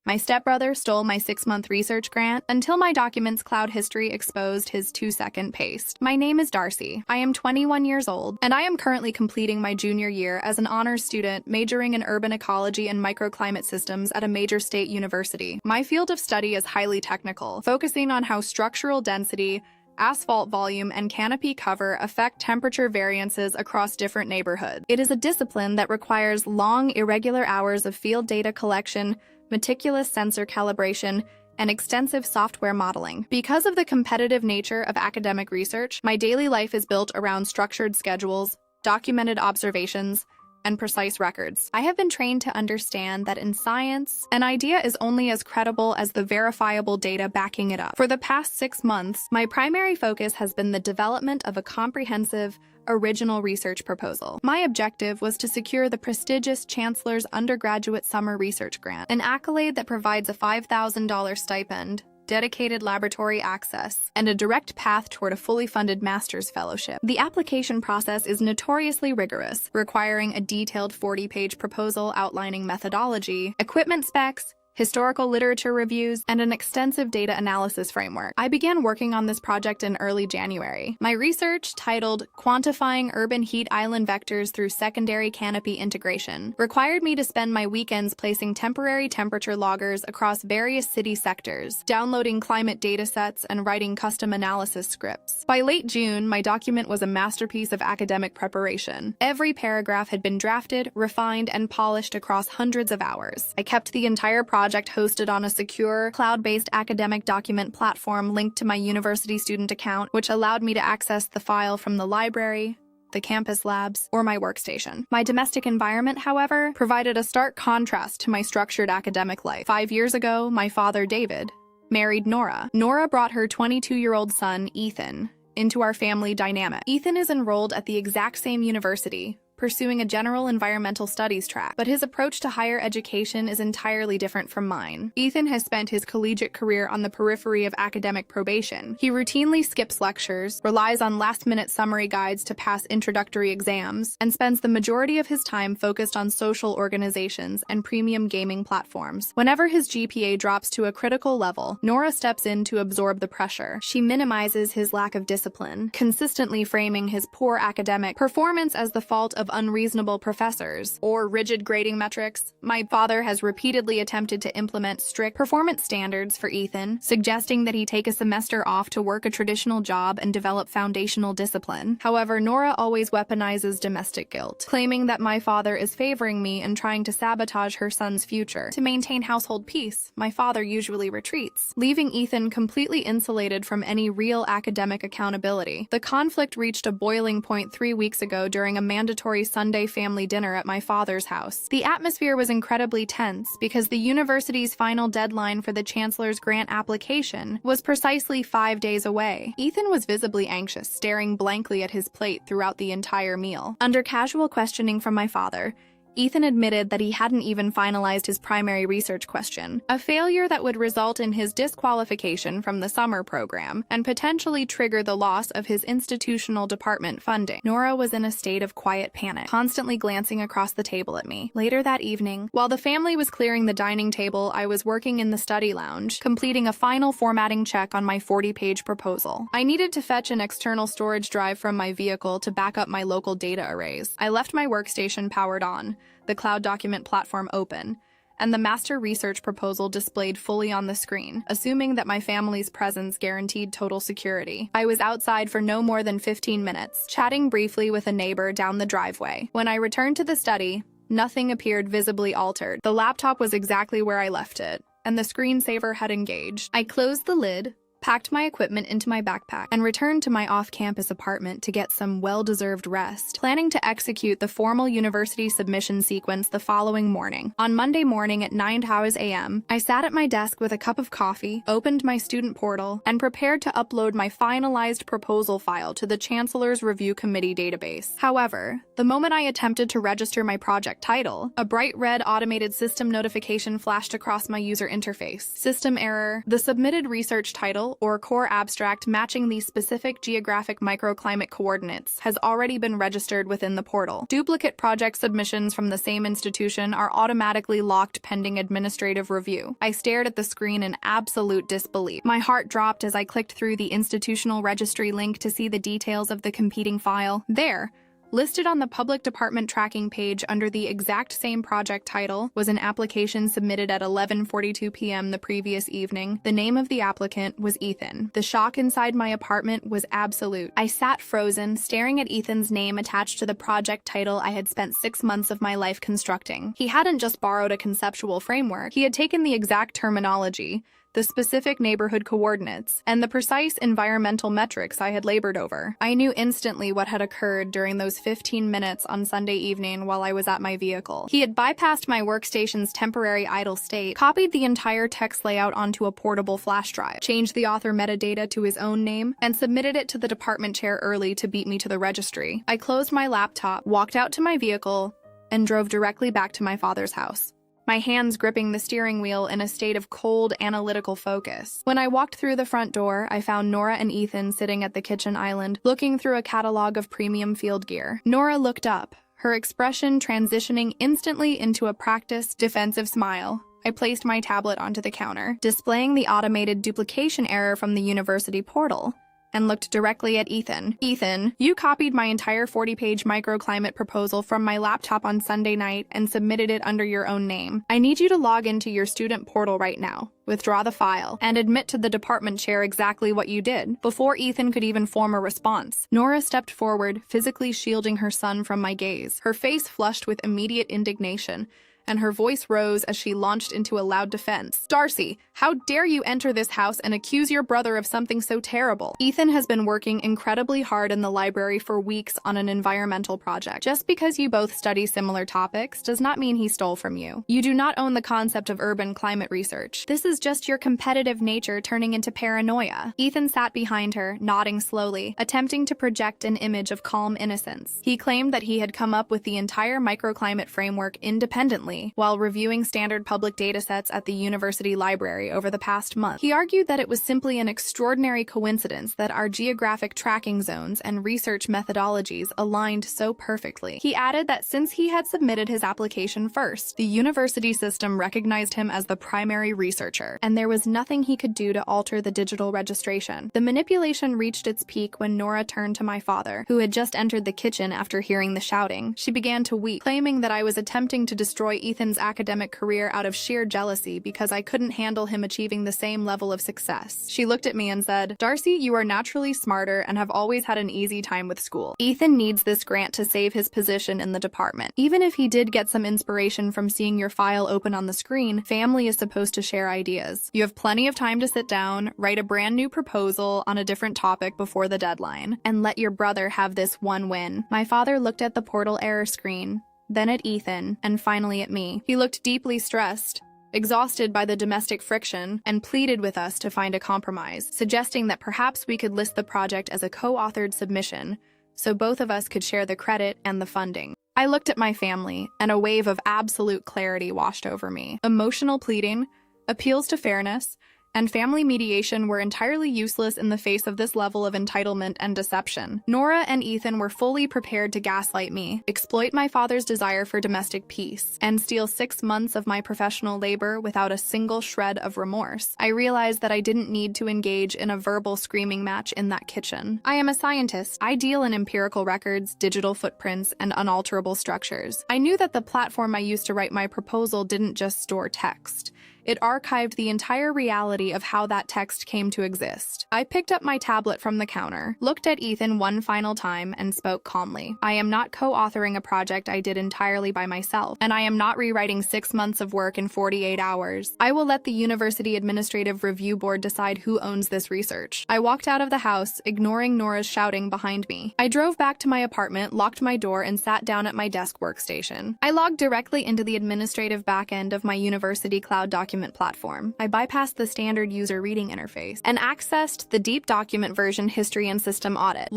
My stepbrother stole my 6-month research grant until my documents' cloud history exposed his 2-second paste. My name is Darcy. I am 21 years old, and I am currently completing my junior year as an honors student majoring in urban ecology and microclimate systems at a major state university. My field of study is highly technical, focusing on how structural density, asphalt volume, and canopy cover affect temperature variances across different neighborhoods. It is a discipline that requires long, irregular hours of field data collection, meticulous sensor calibration, and extensive software modeling. Because of the competitive nature of academic research, my daily life is built around structured schedules, documented observations, and precise records. I have been trained to understand that in science, an idea is only as credible as the verifiable data backing it up. For the past 6 months, my primary focus has been the development of a comprehensive, original research proposal. My objective was to secure the prestigious Chancellor's Undergraduate Summer Research Grant, an accolade that provides a $5,000 stipend, dedicated laboratory access, and a direct path toward a fully funded master's fellowship. The application process is notoriously rigorous, requiring a detailed 40-page proposal outlining methodology, equipment specs, historical literature reviews, and an extensive data analysis framework. I began working on this project in early January. My research, titled Quantifying Urban Heat Island Vectors Through Secondary Canopy Integration, required me to spend my weekends placing temporary temperature loggers across various city sectors, downloading climate datasets, and writing custom analysis scripts. By late June, my document was a masterpiece of academic preparation. Every paragraph had been drafted, refined, and polished across hundreds of hours. I kept the entire project hosted on a secure, cloud-based academic document platform linked to my university student account, which allowed me to access the file from the library, the campus labs, or my workstation. My domestic environment, however, provided a stark contrast to my structured academic life. 5 years ago, my father, David, married Nora. Nora brought her 22-year-old son, Ethan, into our family dynamic. Ethan is enrolled at the exact same university, pursuing a general environmental studies track, but his approach to higher education is entirely different from mine. Ethan has spent his collegiate career on the periphery of academic probation. He routinely skips lectures, relies on last-minute summary guides to pass introductory exams, and spends the majority of his time focused on social organizations and premium gaming platforms. Whenever his GPA drops to a critical level, Nora steps in to absorb the pressure. She minimizes his lack of discipline, consistently framing his poor academic performance as the fault of unreasonable professors or rigid grading metrics. My father has repeatedly attempted to implement strict performance standards for Ethan, suggesting that he take a semester off to work a traditional job and develop foundational discipline. However, Nora always weaponizes domestic guilt, claiming that my father is favoring me and trying to sabotage her son's future. To maintain household peace, my father usually retreats, leaving Ethan completely insulated from any real academic accountability. The conflict reached a boiling point 3 weeks ago during a mandatory Sunday family dinner at my father's house. The atmosphere was incredibly tense because the university's final deadline for the Chancellor's grant application was precisely 5 days away. Ethan was visibly anxious, staring blankly at his plate throughout the entire meal. Under casual questioning from my father, Ethan admitted that he hadn't even finalized his primary research question, a failure that would result in his disqualification from the summer program and potentially trigger the loss of his institutional department funding. Nora was in a state of quiet panic, constantly glancing across the table at me. Later that evening, while the family was clearing the dining table, I was working in the study lounge, completing a final formatting check on my 40-page proposal. I needed to fetch an external storage drive from my vehicle to back up my local data arrays. I left my workstation powered on, the cloud document platform open, and the master research proposal displayed fully on the screen, assuming that my family's presence guaranteed total security. I was outside for no more than 15 minutes, chatting briefly with a neighbor down the driveway. When I returned to the study, nothing appeared visibly altered. The laptop was exactly where I left it, and the screensaver had engaged. I closed the lid, packed my equipment into my backpack, and returned to my off-campus apartment to get some well-deserved rest, planning to execute the formal university submission sequence the following morning. On Monday morning at 9 a.m., I sat at my desk with a cup of coffee, opened my student portal, and prepared to upload my finalized proposal file to the Chancellor's Review Committee database. However, the moment I attempted to register my project title, a bright red automated system notification flashed across my user interface. System error. The submitted research title file, or core abstract matching the specific geographic microclimate coordinates, has already been registered within the portal. Duplicate project submissions from the same institution are automatically locked pending administrative review. I stared at the screen in absolute disbelief. My heart dropped as I clicked through the institutional registry link to see the details of the competing file. There, listed on the public department tracking page under the exact same project title, was an application submitted at 11:42 p.m. the previous evening. The name of the applicant was Ethan. The shock inside my apartment was absolute. I sat frozen, staring at Ethan's name attached to the project title I had spent 6 months of my life constructing. He hadn't just borrowed a conceptual framework, he had taken the exact terminology, the specific neighborhood coordinates, and the precise environmental metrics I had labored over. I knew instantly what had occurred during those 15 minutes on Sunday evening while I was at my vehicle. He had bypassed my workstation's temporary idle state, copied the entire text layout onto a portable flash drive, changed the author metadata to his own name, and submitted it to the department chair early to beat me to the registry. I closed my laptop, walked out to my vehicle, and drove directly back to my father's house, my hands gripping the steering wheel in a state of cold, analytical focus. When I walked through the front door, I found Nora and Ethan sitting at the kitchen island, looking through a catalog of premium field gear. Nora looked up, her expression transitioning instantly into a practiced, defensive smile. I placed my tablet onto the counter, displaying the automated duplication error from the university portal, and looked directly at Ethan. Ethan, you copied my entire 40-page microclimate proposal from my laptop on Sunday night and submitted it under your own name. I need you to log into your student portal right now, withdraw the file, and admit to the department chair exactly what you did. Before Ethan could even form a response, Nora stepped forward, physically shielding her son from my gaze. Her face flushed with immediate indignation, and her voice rose as she launched into a loud defense. Darcy, how dare you enter this house and accuse your brother of something so terrible? Ethan has been working incredibly hard in the library for weeks on an environmental project. Just because you both study similar topics does not mean he stole from you. You do not own the concept of urban climate research. This is just your competitive nature turning into paranoia. Ethan sat behind her, nodding slowly, attempting to project an image of calm innocence. He claimed that he had come up with the entire microclimate framework independently while reviewing standard public datasets at the university library over the past month. He argued that it was simply an extraordinary coincidence that our geographic tracking zones and research methodologies aligned so perfectly. He added that since he had submitted his application first, the university system recognized him as the primary researcher, and there was nothing he could do to alter the digital registration. The manipulation reached its peak when Nora turned to my father, who had just entered the kitchen after hearing the shouting. She began to weep, claiming that I was attempting to destroy Ethan's academic career out of sheer jealousy because I couldn't handle him achieving the same level of success. She looked at me and said, Darcy, you are naturally smarter and have always had an easy time with school. Ethan needs this grant to save his position in the department. Even if he did get some inspiration from seeing your file open on the screen, family is supposed to share ideas. You have plenty of time to sit down, write a brand new proposal on a different topic before the deadline, and let your brother have this one win. My father looked at the portal error screen, then at Ethan, and finally at me. He looked deeply stressed, exhausted by the domestic friction, and pleaded with us to find a compromise, suggesting that perhaps we could list the project as a co-authored submission, so both of us could share the credit and the funding. I looked at my family, and a wave of absolute clarity washed over me. Emotional pleading, appeals to fairness, and family mediation were entirely useless in the face of this level of entitlement and deception. Nora and Ethan were fully prepared to gaslight me, exploit my father's desire for domestic peace, and steal 6 months of my professional labor without a single shred of remorse. I realized that I didn't need to engage in a verbal screaming match in that kitchen. I am a scientist. I deal in empirical records, digital footprints, and unalterable structures. I knew that the platform I used to write my proposal didn't just store text. It archived the entire reality of how that text came to exist. I picked up my tablet from the counter, looked at Ethan one final time, and spoke calmly. I am not co-authoring a project I did entirely by myself, and I am not rewriting 6 months of work in 48 hours. I will let the University Administrative Review Board decide who owns this research. I walked out of the house, ignoring Nora's shouting behind me. I drove back to my apartment, locked my door, and sat down at my desk workstation. I logged directly into the administrative backend of my university cloud document document platform. I bypassed the standard user reading interface and accessed the deep document version history and system audit.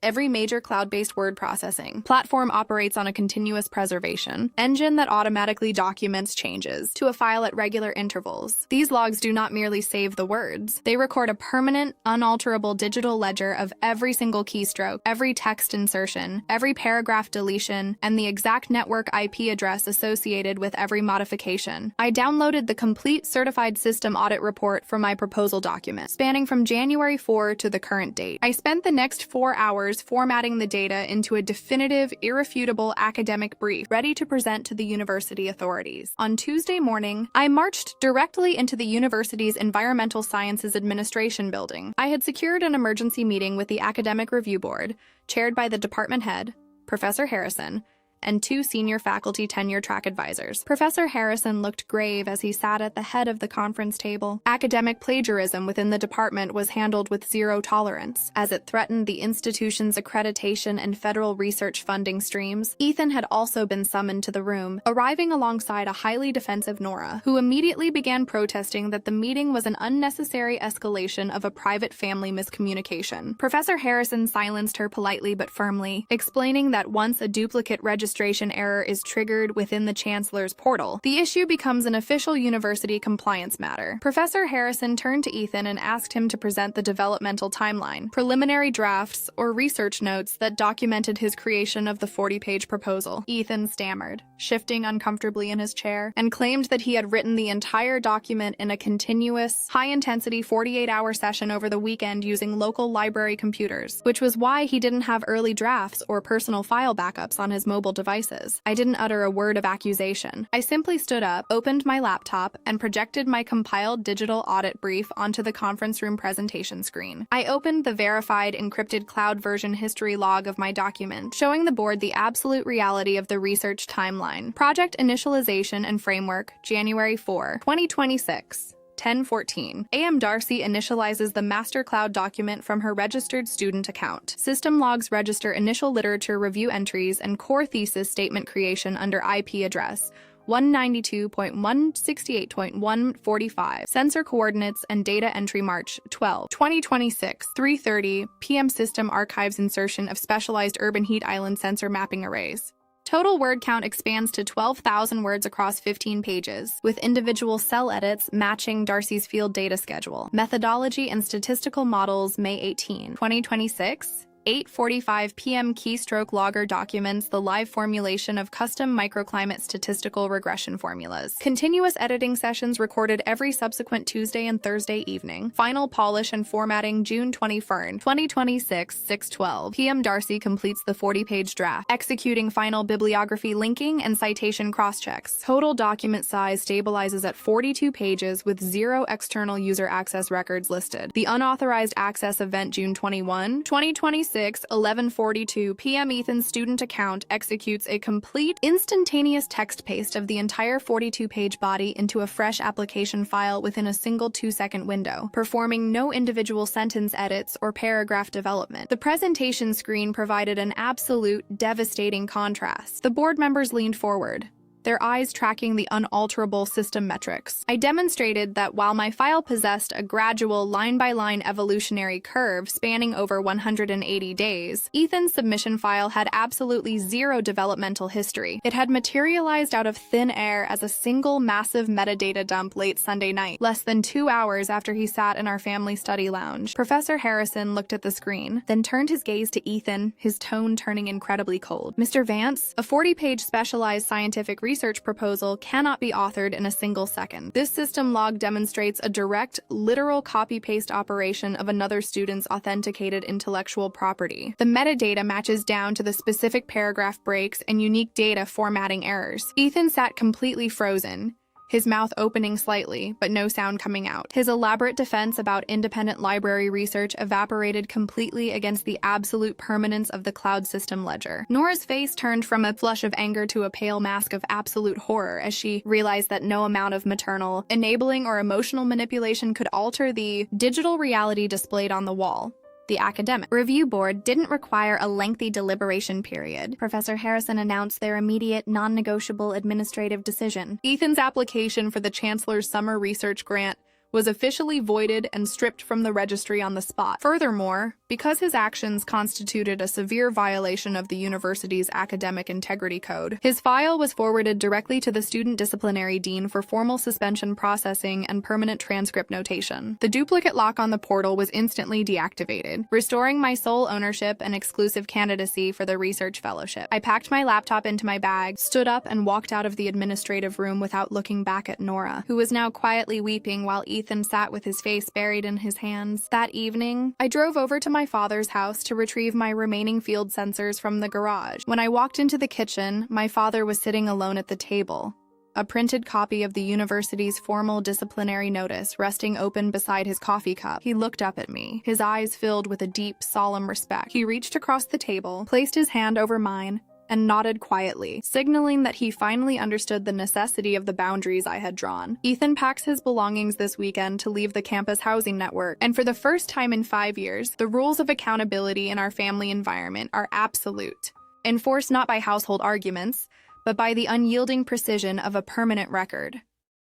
Every major cloud-based word processing platform operates on a continuous preservation engine that automatically documents changes to a file at regular intervals. These logs do not merely save the words. They record a permanent, unalterable digital ledger of every single keystroke, every text insertion, every paragraph deletion, and the exact network IP address associated with every modification. I downloaded the complete certified system audit report from my proposal document, spanning from January 4 to the current date. I spent the next 4 hours formatting the data into a definitive, irrefutable academic brief ready to present to the university authorities. On Tuesday morning, I marched directly into the university's Environmental Sciences Administration building. I had secured an emergency meeting with the Academic Review Board, chaired by the department head, Professor Harrison, and 2 senior faculty tenure-track advisors. Professor Harrison looked grave as he sat at the head of the conference table. Academic plagiarism within the department was handled with zero tolerance, as it threatened the institution's accreditation and federal research funding streams. Ethan had also been summoned to the room, arriving alongside a highly defensive Nora, who immediately began protesting that the meeting was an unnecessary escalation of a private family miscommunication. Professor Harrison silenced her politely but firmly, explaining that once a duplicate registration error is triggered within the Chancellor's portal, the issue becomes an official university compliance matter. Professor Harrison turned to Ethan and asked him to present the developmental timeline, preliminary drafts, or research notes that documented his creation of the 40-page proposal. Ethan stammered, shifting uncomfortably in his chair, and claimed that he had written the entire document in a continuous, high-intensity 48-hour session over the weekend using local library computers, which was why he didn't have early drafts or personal file backups on his mobile devices. I didn't utter a word of accusation. I simply stood up, opened my laptop, and projected my compiled digital audit brief onto the conference room presentation screen. I opened the verified encrypted cloud version history log of my document, showing the board the absolute reality of the research timeline. Project initialization and framework, January 4, 2026. 10:14 a.m. Darcy initializes the master cloud document from her registered student account. System logs register initial literature review entries and core thesis statement creation under IP address 192.168.145. Sensor coordinates and data entry March 12, 2026, 3:30 p.m. System archives insertion of specialized urban heat island sensor mapping arrays. Total word count expands to 12,000 words across 15 pages, with individual cell edits matching Darcy's field data schedule. Methodology and statistical models May 18, 2026. 8:45 p.m. keystroke logger documents the live formulation of custom microclimate statistical regression formulas. Continuous editing sessions recorded every subsequent Tuesday and Thursday evening. Final polish and formatting June 21, 2026, 6:12 p.m. Darcy completes the 40-page draft, executing final bibliography linking and citation crosschecks. Total document size stabilizes at 42 pages with 0 external user access records listed. The unauthorized access event June 21, 2026, 11:42 p.m. Ethan's student account executes a complete, instantaneous text paste of the entire 42-page body into a fresh application file within a single 2-second window, performing no individual sentence edits or paragraph development. The presentation screen provided an absolute, devastating contrast. The board members leaned forward, their eyes tracking the unalterable system metrics. I demonstrated that while my file possessed a gradual line-by-line evolutionary curve spanning over 180 days, Ethan's submission file had absolutely zero developmental history. It had materialized out of thin air as a single massive metadata dump late Sunday night, less than 2 hours after he sat in our family study lounge. Professor Harrison looked at the screen, then turned his gaze to Ethan, his tone turning incredibly cold. Mr. Vance, a 40-page specialized scientific research proposal cannot be authored in a single second. This system log demonstrates a direct, literal copy-paste operation of another student's authenticated intellectual property. The metadata matches down to the specific paragraph breaks and unique data formatting errors. Ethan sat completely frozen, his mouth opening slightly, but no sound coming out. His elaborate defense about independent library research evaporated completely against the absolute permanence of the cloud system ledger. Nora's face turned from a flush of anger to a pale mask of absolute horror as she realized that no amount of maternal, enabling, or emotional manipulation could alter the digital reality displayed on the wall. The academic review board didn't require a lengthy deliberation period. Professor Harrison announced their immediate, non-negotiable administrative decision. Ethan's application for the Chancellor's summer research grant was officially voided and stripped from the registry on the spot. Furthermore, because his actions constituted a severe violation of the university's academic integrity code, his file was forwarded directly to the student disciplinary dean for formal suspension processing and permanent transcript notation. The duplicate lock on the portal was instantly deactivated, restoring my sole ownership and exclusive candidacy for the research fellowship. I packed my laptop into my bag, stood up, and walked out of the administrative room without looking back at Nora, who was now quietly weeping while Ethan sat with his face buried in his hands. That evening, I drove over to my father's house to retrieve my remaining field sensors from the garage. When I walked into the kitchen, my father was sitting alone at the table, a printed copy of the university's formal disciplinary notice resting open beside his coffee cup. He looked up at me, his eyes filled with a deep, solemn respect. He reached across the table, placed his hand over mine, and nodded quietly, signaling that he finally understood the necessity of the boundaries I had drawn. Ethan packs his belongings this weekend to leave the campus housing network, and for the first time in 5 years, the rules of accountability in our family environment are absolute, enforced not by household arguments, but by the unyielding precision of a permanent record.